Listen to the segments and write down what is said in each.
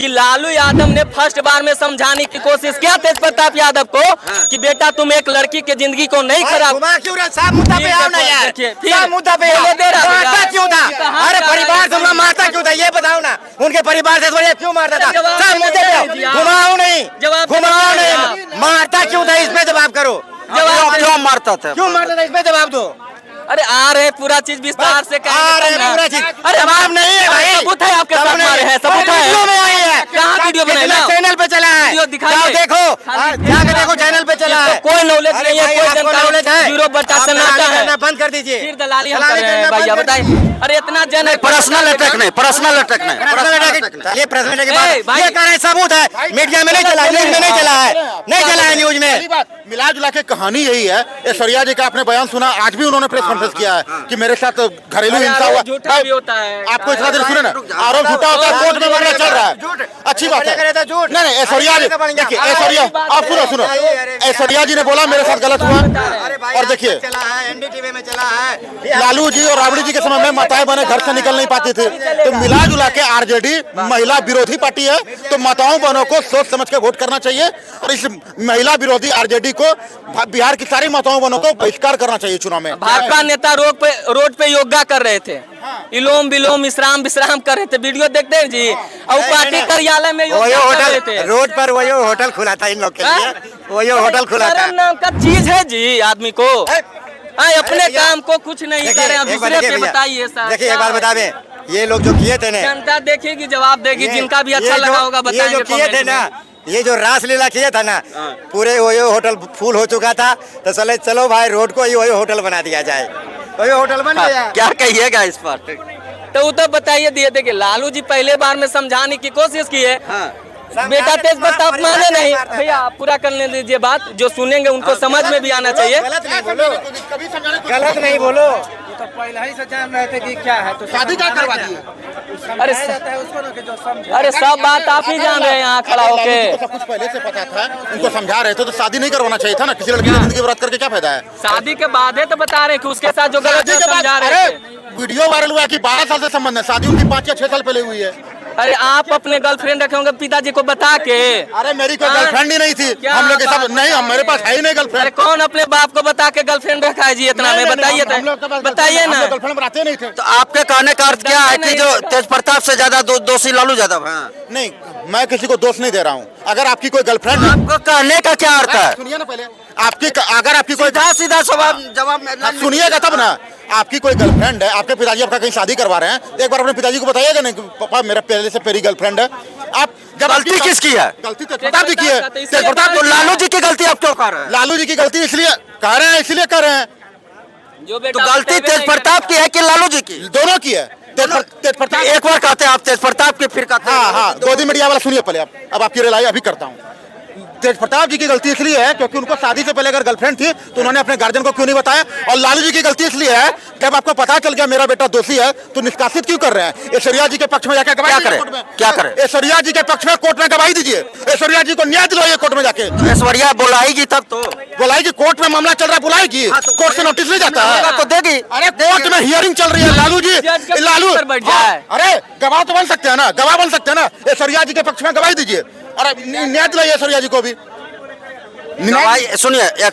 कि लालू यादव ने फर्स्ट बार में समझाने की कोशिश किया तेज प्रताप यादव को कि बेटा तुम एक लड़की की जिंदगी को नहीं खराब। मुद्दा पे आओ ना यार, मुद्दा पे मारता क्यों था? अरे परिवार से मारता क्यों था ये बताओ ना, उनके परिवार से क्यों मारता था? मुद्दे पे घुमाओ नहीं, घुमाओ नहीं, मारता क्यों था इसमें जवाब करो। क्यों मारता था, क्यों मारता था इसमें जवाब दो। अरे आ रहे पूरा चीज विस्तार से पूरा चीज। अरे जवाब नहीं है भाई, सबूत है आपके साथ मारे हैं, सबूत है। कहाँ वीडियो बनाया? चैनल पे चला है, वीडियो दिखाइए, देखो जाके देखो चैनल पे चला है। कोई नॉलेज नहीं है, कोई जानकारी है, जीरो बट्टा सन्नाटा है। बंद कर दीजिए, फिर दलाली हम कर रहे हैं भैया, बताइए। अरे इतना जन पर्सनल अटैक नहीं, पर्सनल अटैक नहीं, ये प्रश्न के बाद ये कह रहे सबूत है, मीडिया में नहीं चला, न्यूज में नहीं चला है, नहीं चला है न्यूज में। मिला जुला के कहानी यही है। ऐश्वर्या जी का आपने बयान सुना, आज भी उन्होंने प्रेस कॉन्फ्रेंस किया है कि मेरे साथ घरेलू हिंसा हुआ। झूठा भी होता है, आपको इतना देर सुने ना, आरोप झूठा होता है, कोर्ट में मामला चल रहा है, अच्छी बात है। नहीं ऐश्वर्या जी, देखिए ऐश्वर्या, आप सुनो, ऐश्वर्या जी ने बोला मेरे साथ गलत हुआ। और देखिए एनडीटीवी में चला है, लालू जी और राबड़ी जी के समय में माताएं बहनें घर से निकल नहीं पाती थी, तो मिला जुला के आरजेडी महिला विरोधी पार्टी है, तो माताओं बहनों को सोच समझ के वोट करना चाहिए। और इस महिला विरोधी आरजेडी को बिहार की सारी माताओं बहनों को बहिष्कार करना चाहिए चुनाव में। भाजपा नेता रोड पे योगा कर रहे थे, इलोम विलोम विश्राम कर रहे थे, वीडियो देखते हैं जी। और पार्टी कार्यालय में योगा कर रहे थे, रोड पर वही होटल खुला था इन लोग के लिए, वही होटल खुला था। नाम का चीज है जी आदमी को, अपने काम को कुछ नहीं करे, दूसरे पे बताइए। देखिए एक बात बता दें, ये लोग जो किए थे ना, जनता देखेगी जवाब देगी, जिनका भी अच्छा लगा होगा बताएंगे। जो किए थे ना, ये जो रासलीला किया था ना, पूरे वही होटल फुल हो चुका था, तो चलो भाई रोड को वही होटल बना दिया जाए, वही होटल बन गया। क्या कहिएगा इस पर? तो वो तो बताइए दिए थे कि लालू जी पहले बार में समझाने की कोशिश की है, बेटा तेज प्रताप माने नहीं। भैया आप पूरा करने दीजिए बात, जो सुनेंगे उनको समझ में भी आना चाहिए। गलत नहीं बोलो, तो पहले ही से जान रहे थे कि क्या है, तो शादी क्या करवा दी? अरे सब बात आप ही जान रहे हैं यहाँ खड़ा होके। सब कुछ पहले से पता था, उनको समझा रहे थे, तो शादी नहीं करवाना चाहिए था ना। किसी लड़की की जिंदगी बर्बाद करके क्या फायदा है? शादी के बाद है तो बता रहे हैं कि उसके साथ जो गलत समझा रहे थे। वीडियो वायरल हुआ कि 12 साल से संबंध है, शादी उनकी 5 या 6 साल पहले हुई है। अरे आप अपने गर्लफ्रेंड रखे होंगे पिताजी को बता के। अरे मेरी कोई गर्लफ्रेंड ही नहीं थी, हम लोग के सब नहीं, मेरे पास है ही नहीं गर्लफ्रेंड। अरे कौन अपने बाप को बता के गर्लफ्रेंड रखा है जी इतना में? बताइए बताइए ना। गर्लफ्रेंड बनाते नहीं थे। तो आपके कहने का अर्थ क्या है कि जो तेज प्रताप से ज्यादा दोषी लालू यादव है? नहीं, मैं किसी को दोष नहीं दे रहा हूँ। अगर आपकी कोई गर्लफ्रेंड है, आपको कहने का क्या अर्थ है? सुनिए ना पहले, अगर आपकी कोई सीधा जवाब सुनिएगा तब ना। आपकी कोई गर्लफ्रेंड है, आपके पिताजी आपका कहीं शादी करवा रहे हैं, तो एक बार अपने पिताजी को बताइएगा नहीं कि पापा मेरा पहले से मेरी गर्लफ्रेंड है। आप जब गलती किसकी है? गलती तेज प्रताप जी की है। तेज प्रताप तो लालू जी की गलती आप क्यों कर रहे हैं? लालू जी की गलती इसलिए कह रहे हैं, इसलिए कर रहे हैं। तो गलती तेज प्रताप की है कि लालू जी की? दोनों की है। तेज प्रताप एक बार कहते हैं आप तेज प्रताप की, फिर कहते हैं हाँ, गोदी मीडिया वाला सुनिए पहले आप। अब आपकी रिलाई अभी करता हूँ। तेज प्रताप जी की गलती इसलिए है क्योंकि उनको शादी से पहले अगर गर्लफ्रेंड थी तो उन्होंने अपने गार्जियन को क्यों नहीं बताया। और लालू जी की गलती इसलिए है जब आपको पता चल गया मेरा बेटा दोषी है तो निष्कासित क्यों कर रहे हैं? ऐश्वर्या जी के पक्ष में जाकर गवाही क्या करें? ऐश्वर्या जी के पक्ष में कोर्ट में गवाही दीजिए, ऐश्वर्या जी को न्याय दिलाइए कोर्ट में जाके। ऐश्वर्या बुलाएगी तब तो बुलाएगी, कोर्ट में मामला चल रहा है, बुलाएगी। कोर्ट से नोटिस नहीं जाता है तो देगी। अरे कोर्ट में हियरिंग चल रही है लालू जी, लालू अरे गवाह तो बन सकते हैं ना, गवाह बन सकते हैं ना। ऐश्वर्या जी के पक्ष में गवाही दीजिए और न्याय दिलाइए ऐश्वर्या जी को भी। गवाही सुनिए,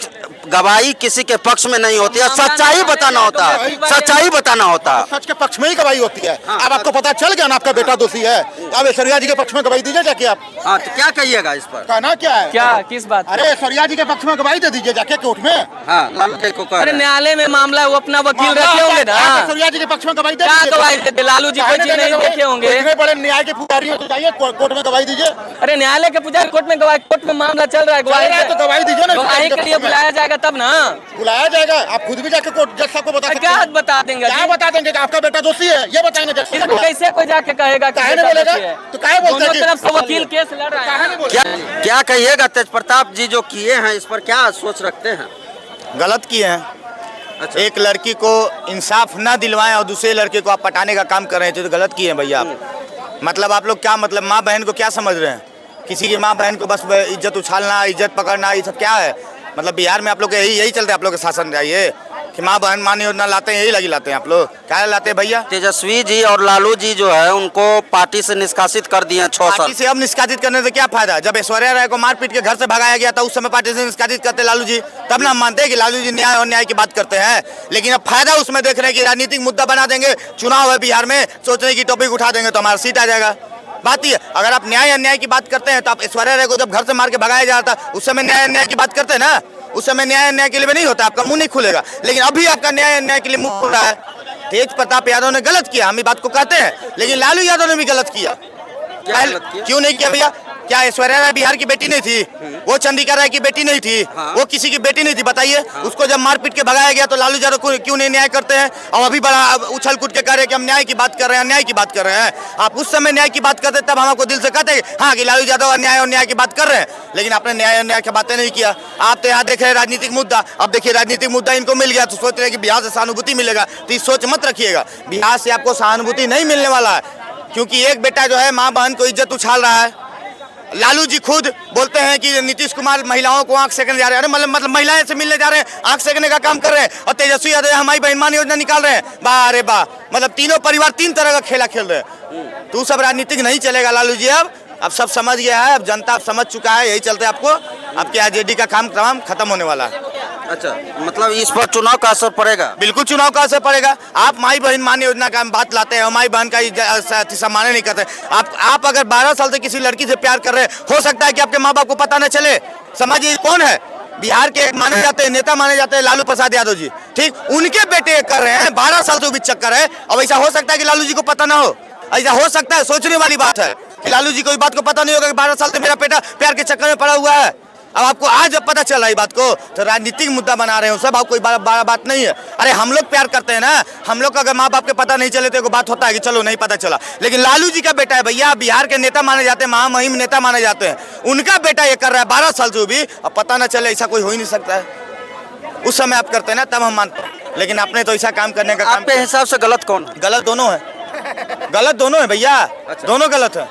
गवाही किसी के पक्ष में नहीं होती है, सच्चाई बताना होता है, सच्चाई बताना होता है। सच के पक्ष में ही गवाही होती है। अब आपको पता चल गया ना आपका बेटा दोषी है, अब ऐश्वर्या जी के पक्ष में गवाही दीजिए जाके आप। हाँ, तो क्या कहिएगा इस पर? कहना क्या है? क्या किस बात? अरे ऐश्वर्या जी के पक्ष में गवाही दे दीजिए जाके कोर्ट में। हाँ, लालू जी को कह अरे रहे हैं। न्यायालय में मामला है, वो अपना वकील रखे होंगे ना। ऐश्वर्या जी के पक्ष में गवाही दे क्या दीजिए। गवाही देते? लालू जी कोई चीज नहीं देखे होंगे। इतने बड़े न्याय के पुजारी हो तो जाइए कोर्ट में गवाही दीजिए। अरे न्यायालय के पुजारी कोर्ट में गवाही, कोर्ट में मामला चल रहा है, तो गवाही दीजिए ना। गवाही के लिए बुलाया जाएगा तब ना। बुलाया जाएगा, आप खुद भी जाके कोर्ट जज साहब को बता सकते क्या हैं। बता देंगे? क्या बता देंगे कि आपका बेटा दोषी है, ये बताएंगे जज साहब। कैसे कोई जाके कहेगा कि काहे बेटा नहीं बोलेगा? दोषी है? तो काहे बोलते हैं दोनों कि- तरफ से वकील केस लड़ रहा है। क्या कहिएगा? तेज प्रताप जी जो किए हैं इस पर क्या सोच रखते हैं? गलत किए हैं। अच्छा। एक लड़की को इंसाफ ना दिलवाएं और दूसरे लड़के को आप पटाने का काम कर रहे थे, तो गलत किए हैं भैया आप। मतलब आप लोग क्या मतलब माँ बहन को क्या समझ रहे हैं? किसी की माँ बहन को बस इज्जत उछालना, इज्जत पकड़ना, ये सब क्या है? मतलब बिहार में आप लोग यही चलते हैं, आप लोग के शासन चाहिए कि माँ बहन मान योजना लाते हैं, यही लगी लाते हैं आप लोग, क्या लाते हैं भैया? तेजस्वी जी और लालू जी जो है उनको पार्टी से निष्कासित कर दिए 6 साल। पार्टी से अब निष्कासित करने से क्या फायदा? जब ऐश्वर्या राय को मारपीट के घर से भगाया गया था उस समय पार्टी से निष्कासित करते लालू जी, तब ना हम मानते हैं कि लालू जी न्याय और न्याय की बात करते हैं। लेकिन अब फायदा उसमें देख रहे हैं कि राजनीतिक मुद्दा बना देंगे, चुनाव है बिहार में, सोचने की टॉपिक उठा देंगे तो हमारा सीट आ जाएगा। बात ही है, अगर आप न्याय अन्याय की बात करते हैं तो आप ऐश्वर्या राय को जब घर से मार के भगाया जा रहा था उस समय न्याय अन्याय की बात करते हैं ना, उस समय न्याय अन्याय के लिए भी नहीं होता, आपका मुंह नहीं खुलेगा। लेकिन अभी आपका न्याय अन्याय के लिए मुंह खुल रहा है। तेज प्रताप यादव ने गलत किया, हम ये बात को कहते हैं, लेकिन लालू यादव ने भी गलत किया। क्यों नहीं किया भैया? क्या ऐश्वर्या राय बिहार की बेटी नहीं थी? वो चंद्रिका राय की बेटी नहीं थी? वो किसी की बेटी नहीं थी? बताइए। उसको जब मार पीट के भगाया गया तो लालू यादव को क्यों नहीं न्याय करते हैं? और अभी बड़ा उछल कूद के कह रहे हैं कि हम न्याय की बात कर रहे हैं, न्याय की बात कर रहे हैं। आप उस समय न्याय की बात करते तब हम आपको दिल से कहते हाँ कि लालू यादव अन्याय और न्याय की बात कर रहे हैं, लेकिन आपने न्याय और न्याय की बातें नहीं किया। आप तो यहाँ देख रहे हैं राजनीतिक मुद्दा। अब देखिए राजनीतिक मुद्दा इनको मिल गया तो सोच रहे कि बिहार से सहानुभूति मिलेगा, तो ये सोच मत रखिएगा, बिहार से आपको सहानुभूति नहीं मिलने वाला है। क्योंकि एक बेटा जो है माँ बहन को इज्जत उछाल रहा है। लालू जी खुद बोलते हैं कि नीतीश कुमार महिलाओं को आंख सेकने जा रहे हैं। अरे मतलब महिलाएं से मिलने जा रहे हैं, आंख सेकने का काम कर रहे हैं। और तेजस्वी यादव हमारी बहन मान योजना निकाल रहे हैं। वाह अरे वाह, मतलब तीनों परिवार 3 तरह का खेला खेल रहे हैं। तो सब राजनीतिक नहीं चलेगा लालू जी। अब सब समझ गया है, अब जनता समझ चुका है, यही चलते आपको आपके आरजेडी का काम तमाम खत्म होने वाला है। अच्छा, मतलब इस पर चुनाव का असर पड़ेगा? बिल्कुल चुनाव का असर पड़ेगा। आप माई बहन मान योजना का बात लाते हैं और माई बहन का सम्मान नहीं करते। आप अगर 12 साल से किसी लड़की से प्यार कर रहे हैं, हो सकता है कि आपके माँ बाप को पता न चले। समझिए कौन है बिहार के माने जाते हैं नेता, माने जाते हैं लालू प्रसाद यादव जी, ठीक, उनके बेटे कर रहे हैं। 12 साल से भी चक्कर है। अब ऐसा हो सकता है कि लालू जी को पता ना हो? ऐसा हो सकता है? सोचने वाली बात है कि लालू जी को इस बात को पता नहीं होगा कि 12 साल से मेरा बेटा प्यार के चक्कर में पड़ा हुआ है। अब आपको आज जब पता चला बात को तो राजनीतिक मुद्दा बना रहे हो सब, आप कोई बड़ा बात नहीं है। अरे हम लोग प्यार करते हैं ना, हम लोग को अगर माँ बाप के पता नहीं चले तो एक बात होता है कि चलो नहीं पता चला। लेकिन लालू जी का बेटा है भैया, बिहार के नेता माने जाते हैं, महामहिम नेता माने जाते हैं, उनका बेटा ये कर रहा है 12 साल से भी, अब पता ना चले, ऐसा कोई हो ही नहीं सकता है। उस समय आप करते हैं ना तब हम मानते हैं, लेकिन आपने तो ऐसा काम करने का आपके हिसाब से गलत कौन है? गलत दोनों है, गलत दोनों है भैया। अच्छा। दोनों गलत है।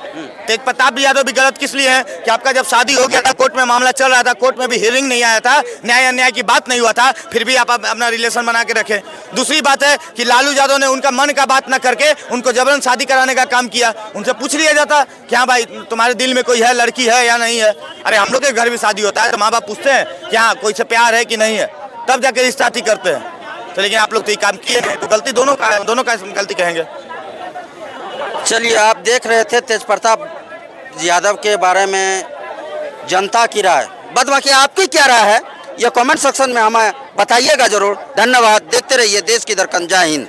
तेज प्रताप यादव भी गलत किस लिए है कि आपका जब शादी हो गया था, कोर्ट में मामला चल रहा था, कोर्ट में भी हियरिंग नहीं आया था, न्याय अन्याय की बात नहीं हुआ था, फिर भी आप अपना रिलेशन बना के रखे। दूसरी बात है कि लालू यादव ने उनका मन का बात न करके उनको जबरन शादी कराने का काम किया। उनसे पूछ लिया जाता क्या भाई तुम्हारे दिल में कोई है, लड़की है या नहीं है? अरे हम लोग के घर भी शादी होता है तो माँ बाप पूछते हैं क्या कोई से प्यार है कि नहीं है, तब जाके रिश्ता करते हैं। तो लेकिन आप लोग तो ये काम किए तो गलती दोनों का है, दोनों का गलती कहेंगे। चलिए, आप देख रहे थे तेज प्रताप यादव के बारे में जनता की राय। बाद बाकी आपकी क्या राय है ये कमेंट सेक्शन में हमें बताइएगा जरूर। धन्यवाद। देखते रहिए देश की धड़कन। जय हिंद।